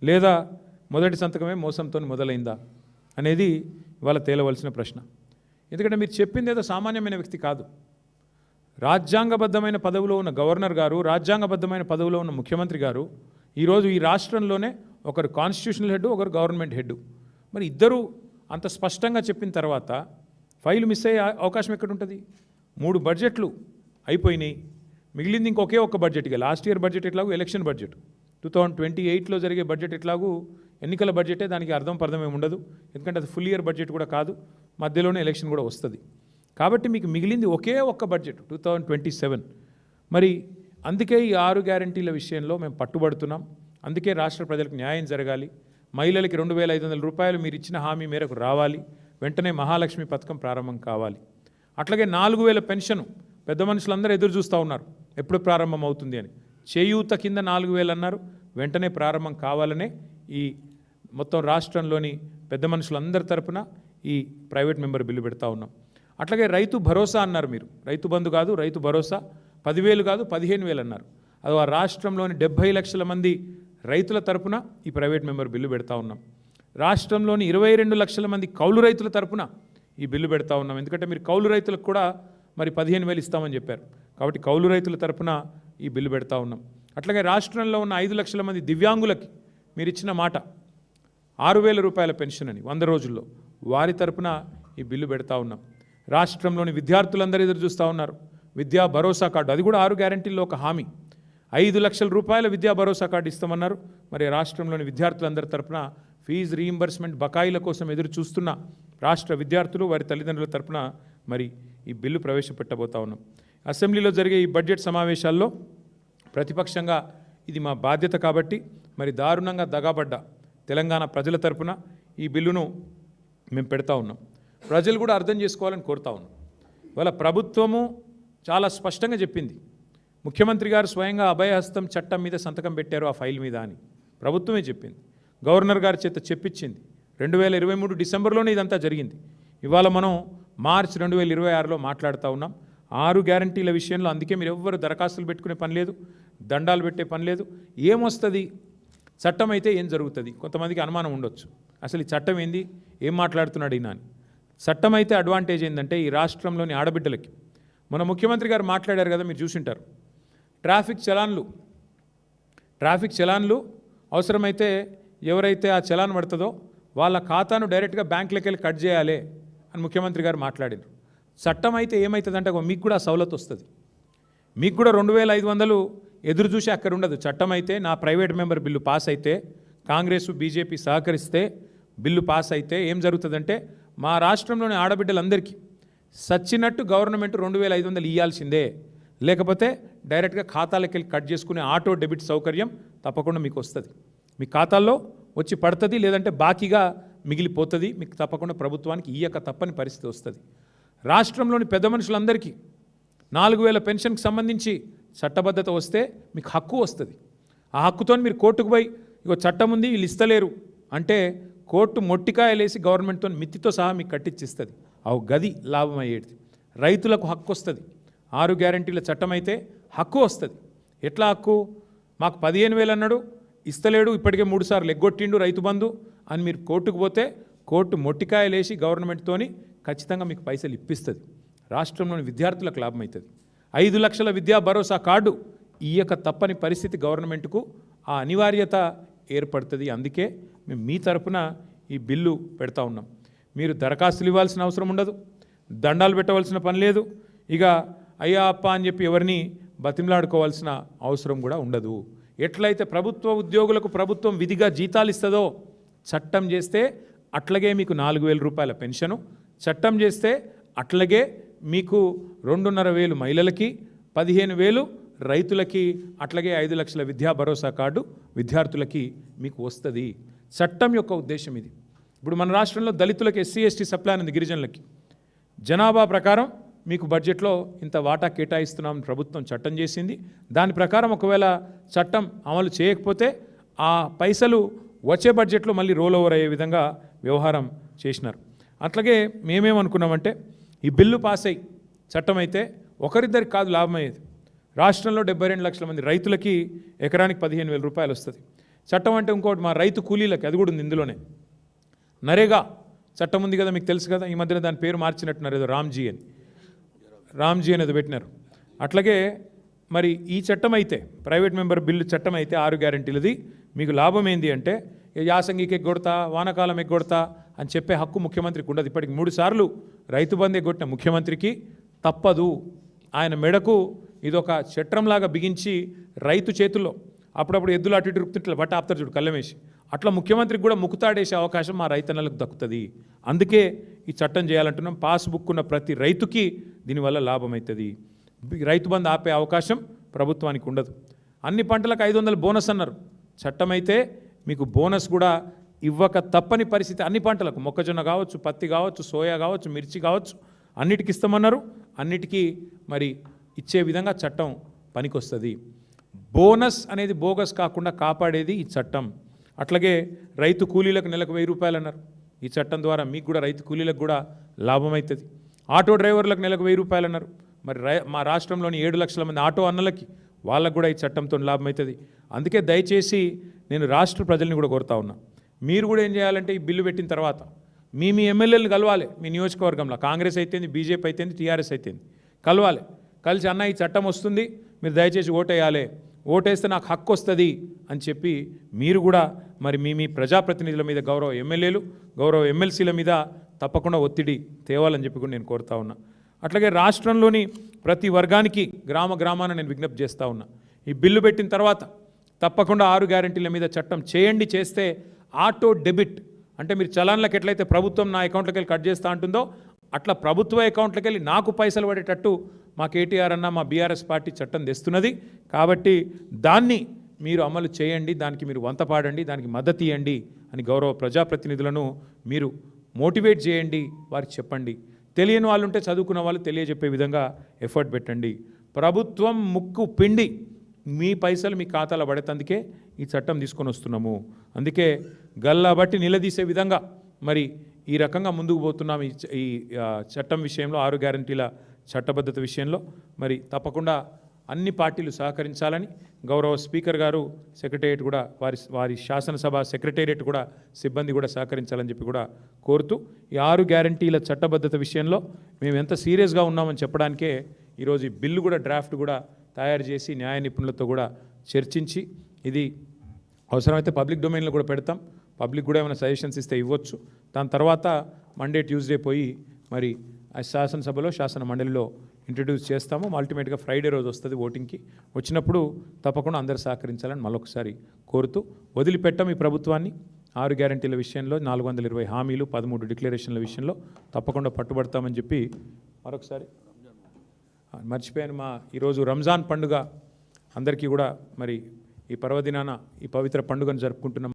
లేదా మొదటి సంతకమే మోసంతో మొదలైందా అనేది ఇవాళ తేలవలసిన ప్రశ్న. ఎందుకంటే మీరు చెప్పింది ఏదో సామాన్యమైన వ్యక్తి కాదు. రాజ్యాంగబద్ధమైన పదవిలో ఉన్న గవర్నర్ గారు, రాజ్యాంగబద్ధమైన పదవిలో ఉన్న ముఖ్యమంత్రి గారు ఈరోజు ఈ రాష్ట్రంలోనే ఒకరు కాన్స్టిట్యూషనల్ హెడ్, ఒకరు గవర్నమెంట్ హెడ్. మరి ఇద్దరు అంత స్పష్టంగా చెప్పిన తర్వాత ఫైల్ మిస్ అయ్యే అవకాశం ఎక్కడుంటుంది? 3 బడ్జెట్లు అయిపోయినాయి, మిగిలింది ఇంకొకే ఒక్క బడ్జెట్. ఇక లాస్ట్ ఇయర్ బడ్జెట్ ఎట్లాగూ ఎలక్షన్ బడ్జెట్, 2028లో జరిగే బడ్జెట్ ఎట్లాగూ ఎన్నికల బడ్జెటే, దానికి అర్థం ఏమి ఉండదు. ఎందుకంటే అది ఫుల్ ఇయర్ బడ్జెట్ కూడా కాదు, మధ్యలోనే ఎలక్షన్ కూడా వస్తుంది. కాబట్టి మీకు మిగిలింది ఒకే ఒక్క బడ్జెట్ 2027. మరి అందుకే ఈ 6 గ్యారంటీల విషయంలో మేము పట్టుబడుతున్నాం. అందుకే రాష్ట్ర ప్రజలకు న్యాయం జరగాలి. మహిళలకి 2,500 రూపాయలు మీరు ఇచ్చిన హామీ మేరకు రావాలి. వెంటనే మహాలక్ష్మి పథకం ప్రారంభం కావాలి. అట్లాగే 4,000 పెన్షన్ పెద్ద మనుషులందరూ ఎదురు చూస్తూ ఉన్నారు ఎప్పుడు ప్రారంభం అవుతుంది అని. చేయూత కింద 4,000 అన్నారు, వెంటనే ప్రారంభం కావాలనే ఈ మొత్తం రాష్ట్రంలోని పెద్ద మనుషులందరి తరపున ఈ ప్రైవేట్ మెంబర్ బిల్లు పెడతా ఉన్నాం. అట్లాగే రైతు భరోసా అన్నారు మీరు, రైతు బంధు కాదు రైతు భరోసా, 10,000 కాదు 15,000 అన్నారు. అది ఆ రాష్ట్రంలోని 70 లక్షల మంది రైతుల తరపున ఈ ప్రైవేట్ మెంబర్ బిల్లు పెడతా ఉన్నాం. రాష్ట్రంలోని 22 లక్షల మంది కౌలు రైతుల తరపున ఈ బిల్లు పెడతా ఉన్నాం. ఎందుకంటే మీరు కౌలు రైతులకు కూడా మరి 15,000 ఇస్తామని చెప్పారు, కాబట్టి కౌలు రైతుల తరపున ఈ బిల్లు పెడతా ఉన్నాం. అట్లాగే రాష్ట్రంలో ఉన్న 5 లక్షల మంది దివ్యాంగులకి మీరు ఇచ్చిన మాట 6,000 రూపాయల పెన్షన్ అని 100 రోజుల్లో, వారి తరపున ఈ బిల్లు పెడతా ఉన్నాం. రాష్ట్రంలోని విద్యార్థులందరూ ఎదురు చూస్తూ ఉన్నారు విద్యా భరోసా కార్డు, అది కూడా 6 గ్యారంటీల్లో ఒక హామీ. 5 లక్షల రూపాయల విద్యా భరోసా కార్డు ఇస్తామన్నారు. మరి రాష్ట్రంలోని విద్యార్థులందరి తరపున ఫీజు రీయింబర్స్మెంట్ బకాయిల కోసం ఎదురు చూస్తున్న రాష్ట్ర విద్యార్థులు వారి తల్లిదండ్రుల తరపున మరి ఈ బిల్లు ప్రవేశపెట్టబోతా ఉన్నాం. అసెంబ్లీలో జరిగే ఈ బడ్జెట్ సమావేశాల్లో ప్రతిపక్షంగా ఇది మా బాధ్యత కాబట్టి మరి దారుణంగా దగాబడ్డ తెలంగాణ ప్రజల తరపున ఈ బిల్లును మేము పెడతా ఉన్నాం. ప్రజలు కూడా అర్థం చేసుకోవాలని కోరుతా ఉన్నాం. ఇవాళ ప్రభుత్వము చాలా స్పష్టంగా చెప్పింది, ముఖ్యమంత్రి గారు స్వయంగా అభయహస్తం చట్టం మీద సంతకం పెట్టారు ఆ ఫైల్ మీద అని ప్రభుత్వమే చెప్పింది. గవర్నర్ గారి చేత చెప్పించింది. 2023 డిసెంబర్లోనే ఇదంతా జరిగింది. ఇవాళ మనం మార్చ్ 2026లో మాట్లాడుతూ ఉన్నాం. 6 గ్యారంటీల విషయంలో అందుకే మీరు ఎవ్వరు దరఖాస్తులు పెట్టుకునే పని లేదు, దండాలు పెట్టే పని లేదు. ఏమొస్తుంది? చట్టం అయితే ఏం జరుగుతుంది? కొంతమందికి అనుమానం ఉండొచ్చు, అసలు ఈ చట్టం ఏంది, ఏం మాట్లాడుతున్నాడు ఈయన అని. చట్టం అయితే అడ్వాంటేజ్ ఏంటంటే ఈ రాష్ట్రంలోని ఆడబిడ్డలకి, మన ముఖ్యమంత్రి గారు మాట్లాడారు కదా, మీరు చూసింటారు, ట్రాఫిక్ చలాన్లు అవసరమైతే ఎవరైతే ఆ చలాన్ పడుతుందో వాళ్ళ ఖాతాను డైరెక్ట్గా బ్యాంకులకి వెళ్ళి కట్ చేయాలి అని ముఖ్యమంత్రి గారు మాట్లాడారు. చట్టం అయితే ఏమవుతుందంటే మీకు కూడా సవలతు వస్తుంది, మీకు కూడా 2,500 ఎదురు చూసి అక్కడ ఉండదు. చట్టం అయితే నా ప్రైవేట్ మెంబర్ బిల్లు పాస్ అయితే, కాంగ్రెస్ బీజేపీ సహకరిస్తే బిల్లు పాస్ అయితే ఏం జరుగుతుందంటే మా రాష్ట్రంలోని ఆడబిడ్డలందరికీ సచ్చినట్టు గవర్నమెంట్ 2,500 ఇవ్వాల్సిందే, లేకపోతే డైరెక్ట్గా ఖాతాలకు వెళ్ళి కట్ చేసుకునే ఆటో డెబిట్ సౌకర్యం తప్పకుండా మీకు వస్తుంది. మీ ఖాతాల్లో వచ్చి పడుతుంది, లేదంటే బాకీగా మిగిలిపోతుంది. మీకు తప్పకుండా ప్రభుత్వానికి ఇయ్యక తప్పని పరిస్థితి వస్తుంది. రాష్ట్రంలోని పెద్ద మనుషులందరికీ 4,000 పెన్షన్కి సంబంధించి చట్టబద్ధత వస్తే మీకు హక్కు వస్తుంది. ఆ హక్కుతో మీరు కోర్టుకు పోయి ఇగో చట్టం ఉంది వీళ్ళు ఇస్తలేరు అంటే కోర్టు మొట్టికాయలేసి గవర్నమెంట్తో మిత్తితో సహా మీకు కట్టించిస్తుంది. ఆ గది లాభం అయ్యేది. రైతులకు హక్కు వస్తుంది. 6 గ్యారంటీల చట్టం అయితే హక్కు వస్తుంది. ఎట్లా హక్కు? మాకు 15,000 అన్నాడు, ఇస్తలేడు, ఇప్పటికే 3 సార్లు ఎగ్గొట్టిండు రైతు బంధు అని మీరు కోర్టుకు పోతే కోర్టు మొట్టికాయలేసి గవర్నమెంట్తోని ఖచ్చితంగా మీకు పైసలు ఇప్పిస్తుంది. రాష్ట్రంలోని విద్యార్థులకు లాభం అవుతుంది. 5 లక్షల విద్యా భరోసా కార్డు ఇయ్యక తప్పని పరిస్థితి గవర్నమెంట్కు ఆ అనివార్యత ఏర్పడుతుంది. అందుకే మేము మీ తరపున ఈ బిల్లు పెడతా ఉన్నాం. మీరు దరఖాస్తులు ఇవ్వాల్సిన అవసరం ఉండదు, దండాలు పెట్టవలసిన పని లేదు, ఇక అయ్యా అప్ప అని చెప్పి ఎవరిని బతిమలాడుకోవాల్సిన అవసరం కూడా ఉండదు. ఎట్లయితే ప్రభుత్వ ఉద్యోగులకు ప్రభుత్వం విధిగా జీతాలు ఇస్తుందో చట్టం చేస్తే అట్లాగే మీకు 4,000 రూపాయల పెన్షను, చట్టం చేస్తే అట్లాగే మీకు 2,500 మహిళలకి, 15,000 రైతులకి, అట్లాగే 5 లక్షల విద్యా భరోసా కార్డు విద్యార్థులకి మీకు వస్తుంది. చట్టం యొక్క ఉద్దేశం ఇది. ఇప్పుడు మన రాష్ట్రంలో దళితులకి ఎస్సీ ఎస్టీ సప్లాన్ ఉంది, గిరిజనులకి జనాభా ప్రకారం మీకు బడ్జెట్లో ఇంత వాటా కేటాయిస్తున్నాం ప్రభుత్వం చట్టం చేసింది. దాని ప్రకారం ఒకవేళ చట్టం అమలు చేయకపోతే ఆ పైసలు వచ్చే బడ్జెట్లో మళ్ళీ రోల్ ఓవర్ అయ్యే విధంగా వ్యవహారం చేసినారు. అట్లాగే మేమేమనుకున్నామంటే ఈ బిల్లు పాస్ అయ్యి చట్టం అయితే ఒకరిద్దరికి కాదు లాభం అయ్యేది. రాష్ట్రంలో 72 లక్షల మంది రైతులకి ఎకరానికి 15,000 రూపాయలు వస్తుంది. చట్టం అంటే ఇంకోటి మా రైతు కూలీలకి అది కూడా ఉంది ఇందులోనే. నరేగా చట్టం ఉంది కదా, మీకు తెలుసు కదా, ఈ మధ్యన దాని పేరు మార్చినట్టున్నారు ఏదో రామ్జీ అని ఏదో పెట్టినారు. అట్లాగే మరి ఈ చట్టం అయితే ప్రైవేట్ మెంబర్ బిల్లు చట్టం అయితే 6 గ్యారెంటీలది మీకు లాభం ఏంది అంటే యాసంగికి ఎగ్గొడతా వానాకాలం ఎగ్గొడతా అని చెప్పే హక్కు ముఖ్యమంత్రికి ఉండదు. ఇప్పటికి 3 సార్లు రైతు బంధు ఎగ్గొట్టిన ముఖ్యమంత్రికి తప్పదు. ఆయన మెడకు ఇదొక చట్రంలాగా బిగించి రైతు చేతుల్లో అప్పుడప్పుడు ఎద్దులు అటు ఇటు రుక్తుంటే బట్ట ఆపుతారు చూడు కళ్ళమేసి, అట్లా ముఖ్యమంత్రికి కూడా ముక్కుతాడేసే అవకాశం మా రైతన్నలకు దక్కుతుంది. అందుకే ఈ చట్టం చేయాలంటున్నాం. పాస్బుక్ ఉన్న ప్రతి రైతుకి దీనివల్ల లాభం అవుతుంది. రైతు బంధు ఆపే అవకాశం ప్రభుత్వానికి ఉండదు. అన్ని పంటలకు 500 బోనస్ అన్నారు. చట్టం అయితే మీకు బోనస్ కూడా ఇవ్వక తప్పని పరిస్థితి. అన్ని పంటలకు మొక్కజొన్న కావచ్చు, పత్తి కావచ్చు, సోయా కావచ్చు, మిర్చి కావచ్చు, అన్నిటికి ఇస్తామన్నారు. అన్నిటికీ మరి ఇచ్చే విధంగా చట్టం పనికొస్తుంది. బోనస్ అనేది బోగస్ కాకుండా కాపాడేది ఈ చట్టం. అట్లాగే రైతు కూలీలకు నెలకు 1000 రూపాయలు అన్నారు. ఈ చట్టం ద్వారా మీకు కూడా రైతు కూలీలకు కూడా లాభం అవుతుంది. ఆటో డ్రైవర్లకు నెలకు 1000 రూపాయలు అన్నారు. మరి మా రాష్ట్రంలోని 7 లక్షల మంది ఆటో అన్నలకి వాళ్ళకు కూడా ఈ చట్టంతో లాభం అవుతుంది. అందుకే దయచేసి నేను రాష్ట్ర ప్రజల్ని కూడా కోరుతా ఉన్నా, మీరు కూడా ఏం చేయాలంటే ఈ బిల్లు పెట్టిన తర్వాత మీ ఎమ్మెల్యేలను కలవాలి. మీ నియోజకవర్గంలో కాంగ్రెస్ అయితేంది, బీజేపీ అయితేంది, టీఆర్ఎస్ అయితేంది, కలవాలి. కలిసి అన్న ఈ చట్టం వస్తుంది, మీరు దయచేసి ఓటేయాలి, ఓటేస్తే నాకు హక్కు వస్తుంది అని చెప్పి మీరు కూడా మరి మీ ప్రజాప్రతినిధుల మీద, గౌరవ ఎమ్మెల్యేలు, గౌరవ ఎమ్మెల్సీల మీద తప్పకుండా ఒత్తిడి తేవాలని చెప్పి కూడా నేను కోరుతా ఉన్నా. అట్లాగే రాష్ట్రంలోని ప్రతి వర్గానికి గ్రామాన నేను విజ్ఞప్తి చేస్తూ ఉన్నా, ఈ బిల్లు పెట్టిన తర్వాత తప్పకుండా 6 గ్యారెంటీల మీద చట్టం చేయండి. చేస్తే ఆటో డెబిట్ అంటే మీరు చలాన్లకు ఎట్లయితే ప్రభుత్వం నా అకౌంట్లోకి వెళ్ళి కట్ చేస్తూ ఉంటుందో అట్లా ప్రభుత్వ అకౌంట్లోకి వెళ్ళి నాకు పైసలు పడేటట్టు మా కేటీఆర్ అన్న, మా బీఆర్ఎస్ పార్టీ చట్టం తెస్తున్నది. కాబట్టి దాన్ని మీరు అమలు చేయండి, దానికి మీరు వంతపాడండి, దానికి మద్దతు ఇవ్వండి అని గౌరవ ప్రజాప్రతినిధులను మీరు మోటివేట్ చేయండి, వారికి చెప్పండి. తెలియని వాళ్ళు ఉంటే చదువుకున్న వాళ్ళు తెలియజెప్పే విధంగా ఎఫర్ట్ పెట్టండి. ప్రభుత్వం ముక్కు పిండి మీ పైసలు మీ ఖాతాలో పడేందుకే ఈ చట్టం తీసుకొని వస్తున్నాము. అందుకే గల్లా బట్టి నిలదీసే విధంగా మరి ఈ రకంగా ముందుకు పోతున్నాం. ఈ చట్టం విషయంలో 6 గ్యారెంటీల చట్టబద్ధత విషయంలో మరి తప్పకుండా అన్ని పార్టీలు సహకరించాలని గౌరవ స్పీకర్ గారు, సెక్రటేరియట్ కూడా వారి శాసనసభ సెక్రటేరియట్ కూడా సిబ్బంది కూడా సహకరించాలని చెప్పి కూడా కోరుతూ ఈ 6 గ్యారెంటీల చట్టబద్ధత విషయంలో మేము ఎంత సీరియస్గా ఉన్నామని చెప్పడానికే ఈరోజు ఈ బిల్లు కూడా డ్రాఫ్ట్ కూడా తయారు చేసి న్యాయ నిపుణులతో కూడా చర్చించి ఇది అవసరమైతే పబ్లిక్ డొమైన్లో కూడా పెడతాం. పబ్లిక్ కూడా ఏమైనా సజెషన్స్ ఇస్తే ఇవ్వచ్చు. దాని తర్వాత మండే ట్యూస్డే పోయి మరి ఆ శాసనసభలో శాసన మండలిలో ఇంట్రడ్యూస్ చేస్తాము. అల్టిమేట్గా ఫ్రైడే రోజు వస్తుంది ఓటింగ్కి. వచ్చినప్పుడు తప్పకుండా అందరూ సహకరించాలని మరొకసారి కోరుతూ వదిలిపెట్టాం ఈ ప్రభుత్వాన్ని. 6 గ్యారెంటీల విషయంలో 420 హామీలు, 13 డిక్లరేషన్ల విషయంలో తప్పకుండా పట్టుబడతామని చెప్పి మరొకసారి మర్చిపోయాను. ఈరోజు రంజాన్ పండుగ అందరికీ కూడా మరి ఈ పర్వదినాన ఈ పవిత్ర పండుగను జరుపుకుంటున్నాం.